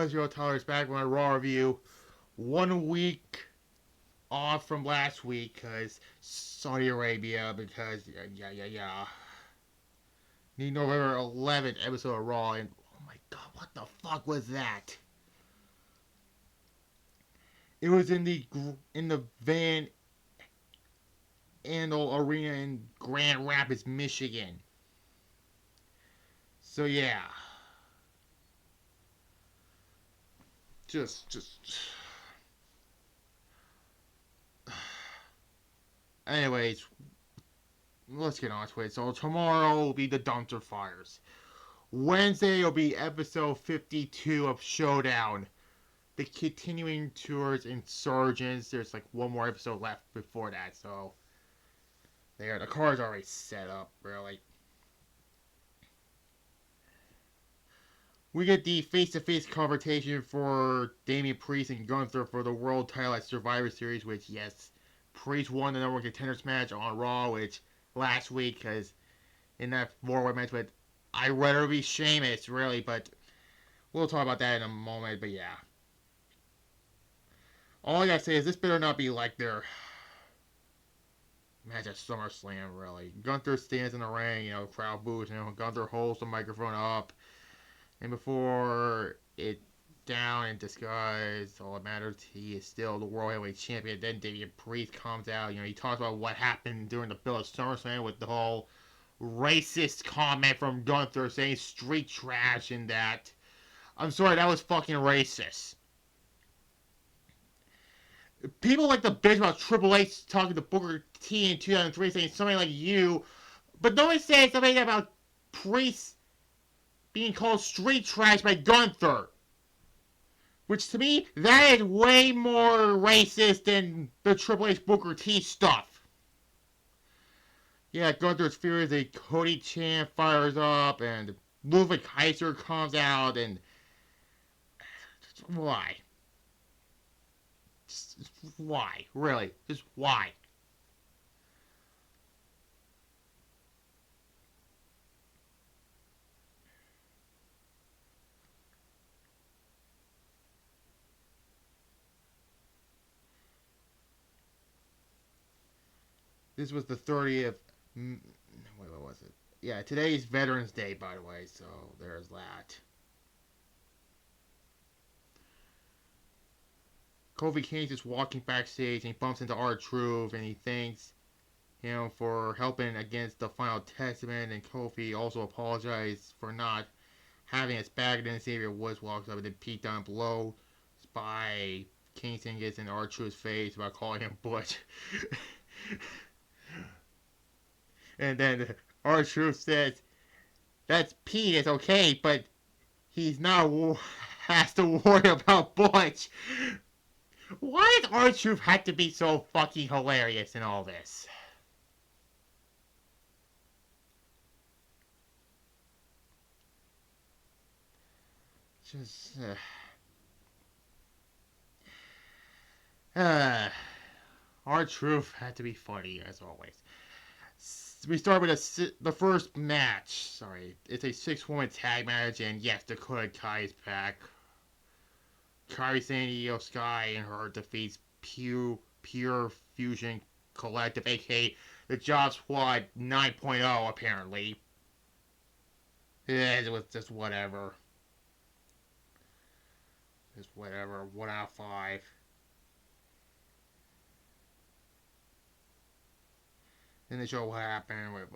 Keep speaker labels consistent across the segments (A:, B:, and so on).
A: $20 back with my Raw review. 1 week off from last week because Saudi Arabia, because, yeah. Need November 11th episode of Raw, and oh my god, what the fuck was that? It was in the Van Andel Arena in Grand Rapids, Michigan. So yeah. Just anyways, let's get on to it. So tomorrow will be the Dumpster Fires. Wednesday will be episode 52 of Showdown. The continuing tours Insurgents. There's like one more episode left before that, so there, the card's already set up, really. We get the face-to-face confrontation for Damian Priest and Gunther for the world title at Survivor Series, which, yes, Priest won the number one contenders match on Raw, which last week, because in that four-way match, but I'd rather be Sheamus, really, but we'll talk about that in a moment, but yeah. All I gotta say is this better not be like their match at SummerSlam, really. Gunther stands in the ring, crowd boos, Gunther holds the microphone up, and before it down and disguised, all that matters, he is still the World Heavyweight Champion. Then Damian Priest comes out, he talks about what happened during the Bill of SummerSlam with the whole racist comment from Gunther saying street trash and that. I'm sorry, that was fucking racist. People like to bitch about Triple H talking to Booker T in 2003 saying something like you, but nobody says something about Priest being called street trash by Gunther. Which to me, that is way more racist than the Triple H Booker T stuff. Yeah, Gunther's furious, the Cody chant fires up, and Ludwig Kaiser comes out, and why? Just why? Really? Just why? This was the 30th. Wait, what was it? Yeah, today's Veterans Day, by the way, so there's that. Kofi Kingston's just walking backstage and he bumps into R-Truth and he thanks him for helping against the Final Testament, and Kofi also apologized for not having his back. Then Xavier Woods walks up and then Pete down below by Kingston gets in R-Truth's face about calling him Butch. And then R-Truth says, that's Pete, it's okay, but he's not has to worry about Butch. Why does R-Truth have to be so fucking hilarious in all this? Just, R-Truth had to be funny, as always. We start with the first match. Sorry, it's a 6-woman tag match, and yes, Dakota Kai is back. Kairi Sane, Io Sky, and her defeats Pure Fusion Collective, aka the Job Squad 9.0, apparently. Yeah, it was just whatever. Just whatever. 1 out of 5. Then they show what happened with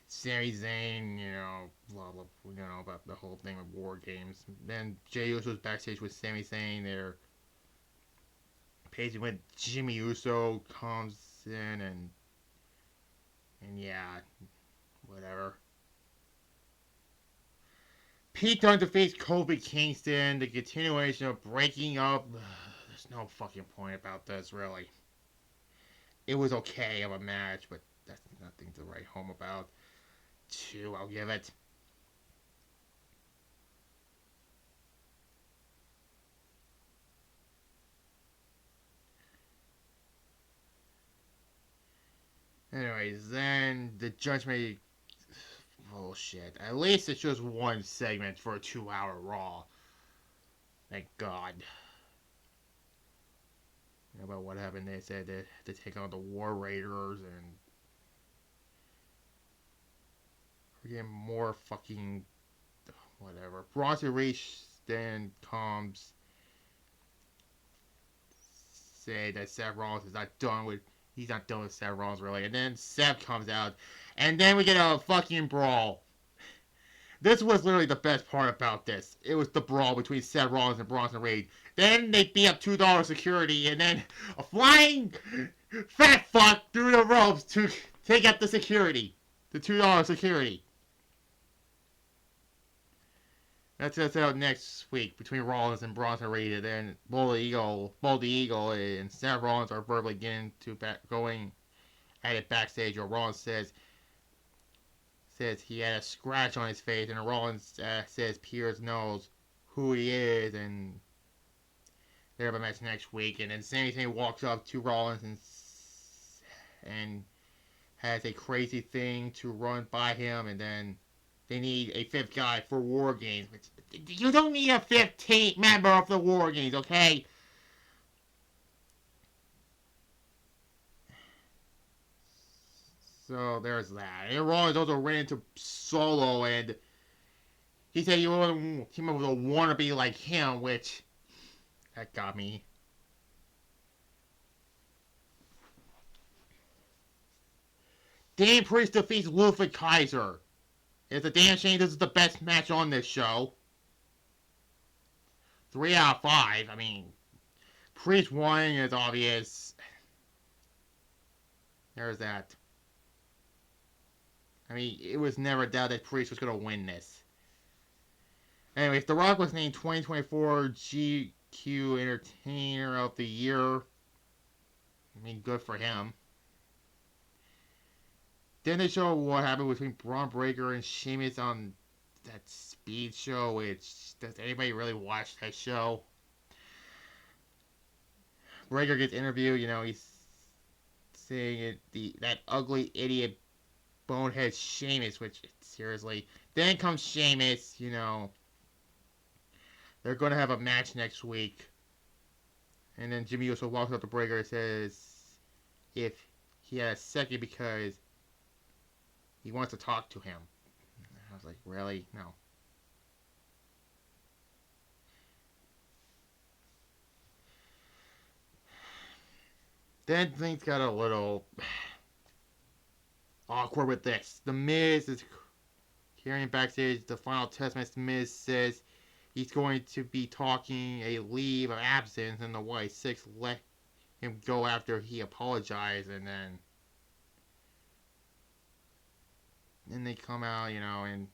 A: Sami Zayn, blah blah, about the whole thing with War Games. Then Jey Uso's backstage with Sami Zayn. They're pacing when Jimmy Uso comes in, and yeah, whatever. Pete Dunne defeats Kofi Kingston. The continuation of breaking up. There's no fucking point about this, really. It was okay of a match, but that's nothing to write home about. 2, I'll give it. Anyways, then the judgment. Bullshit. At least it's just one segment for a 2-hour Raw. Thank God. You know about what happened? They said they had to take on the War Raiders and we're getting more fucking whatever. Bronson Reach then comes say that Seth Rollins is not done with. He's not done with Seth Rollins really, and then Seth comes out, and then we get a fucking brawl. This was literally the best part about this. It was the brawl between Seth Rollins and Bronson Reed. Then they beat up $2 security, and then a flying fat fuck through the ropes to take out the security, the $2 security. That's out next week between Rollins and Bronson Reed. And then Bull the Eagle, and Seth Rollins are verbally going at it backstage. Or Rollins says he had a scratch on his face, and Rollins says Pierce knows who he is, and they have a match next week. And then Sami Zayn walks up to Rollins and has a crazy thing to run by him, and then they need a fifth guy for War Games. You don't need a 15th member of the War Games, okay? So there's that. And Rollins also ran into Solo, and he said he wanted to team up with a wannabe like him, which that got me. Damian Priest defeats Ludwig Kaiser. It's a damn shame this is the best match on this show. 3 out of 5. I mean, Priest won is obvious. There's that. I mean, it was never a doubt that Priest was going to win this. Anyways, The Rock was named 2024 GQ Entertainer of the Year. I mean, good for him. Then they show what happened between Braun Breaker and Sheamus on that Speed show. Which, does anybody really watch that show? Breaker gets interviewed. You know, he's saying that ugly idiot bonehead Sheamus. Which, seriously. Then comes Sheamus. You know, they're going to have a match next week. And then Jimmy Uso walks up to Breaker and says if he had a second because he wants to talk to him. I was like, really? No. Then things got a little awkward with this. The Miz is carrying backstage the final testament. The Miz says he's going to be taking a leave of absence, and the White Six let him go after he apologized, and then they come out, you know, and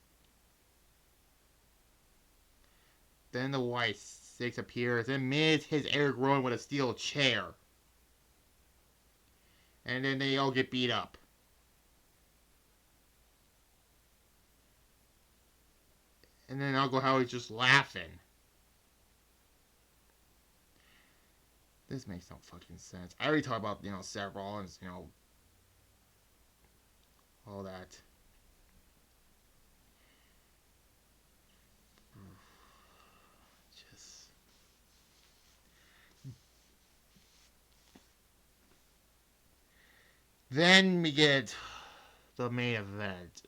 A: then the White Six appears, and Miz hits Eric Rowan with a steel chair. And then they all get beat up. And then Uncle Howie's just laughing. This makes no fucking sense. I already talked about, you know, Seth Rollins, you know, all that. Then we get the main event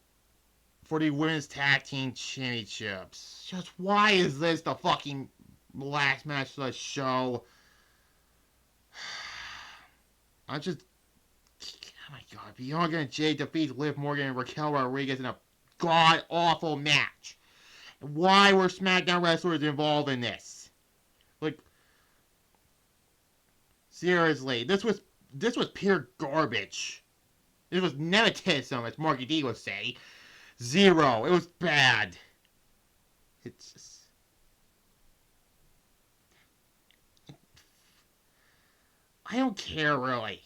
A: for the Women's Tag Team Championships. Just why is this the fucking last match of the show? I'm just... Oh my god. Bianca and Jade defeats Liv Morgan and Raquel Rodriguez in a god-awful match. Why were SmackDown wrestlers involved in this? Like... Seriously, this was pure garbage. It was nepotism, as Marky D would say. Zero. It was bad. It's just... I don't care, really.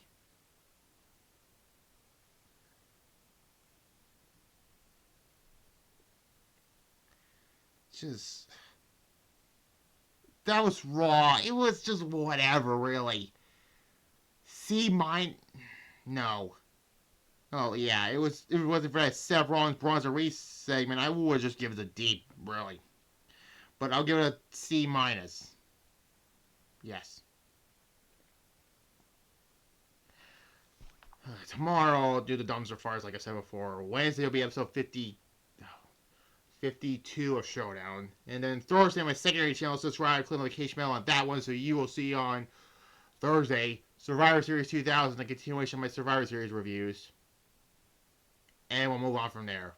A: Just... That was Raw. It was just whatever, really. No. Oh, yeah, it wasn't for that Seth Rollins Bronze Reese segment, I would just give it a D, really. But I'll give it a C-. Yes. Tomorrow I'll do the dumpster fires like I said before. Wednesday will be episode 52 of Showdown. And then Thursday, my secondary channel, subscribe, click notification bell on that one so you will see on Thursday Survivor Series 2000, the continuation of my Survivor Series reviews. And we'll move on from there.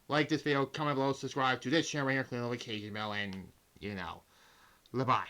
A: Like this video, comment below, subscribe to this channel right here, click the notification bell, and, you know, bye-bye.